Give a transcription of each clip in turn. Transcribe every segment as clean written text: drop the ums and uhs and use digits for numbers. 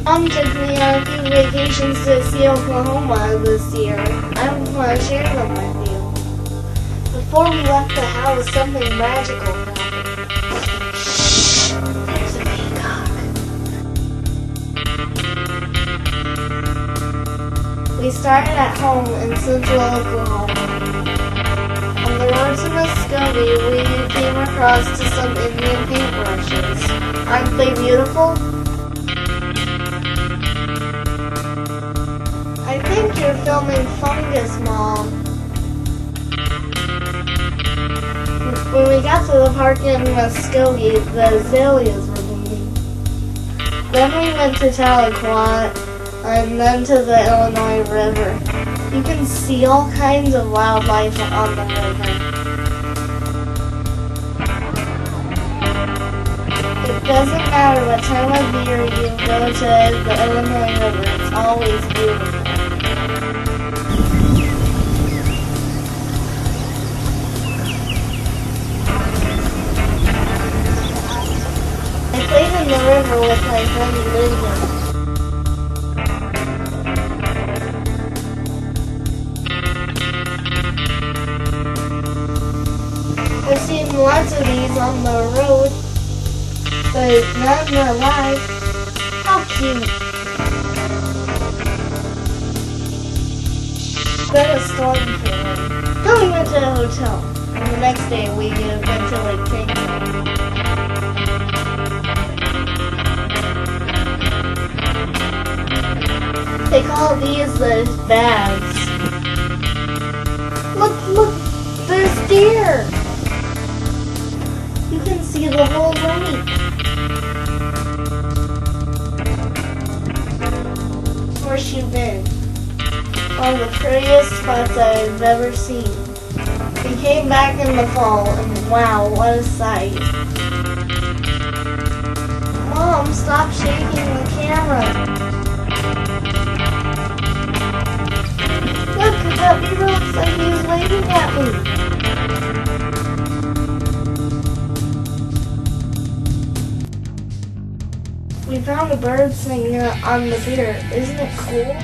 Mom took me on a few vacations to see Oklahoma this year. I want to share them with you. Before we left the house, something magical happened. Shh! There's a peacock. We started at home in Central Oklahoma. On the road to Muskogee, we came across to some Indian paintbrushes. Aren't they beautiful? I think you're filming fungus, Mom. When we got to the park in Muskogee, the azaleas were blooming. Then we went to Tahlequah and then to the Illinois River. You can see all kinds of wildlife on the river. It doesn't matter what time of year you go to the Illinois River, it's always beautiful. I played in the river with my friend Lydia. I've seen lots of these on the road, but not in real life. How cute. Then a storm came in. Then we went to a hotel, and the next day we went to Lake Tahoe. They call these the bags. Look, there's deer. You can see the whole lake. Where's you been? One of the prettiest spots I've ever seen. We came back in the fall, and wow, what a sight. Mom, stop shaking the camera. Look, that beaver looks like he's waving at me. We found a bird singing on the pier. Isn't it cool?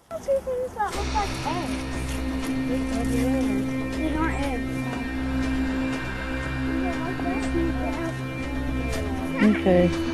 Those two things that look like eggs. They aren't eggs. Okay.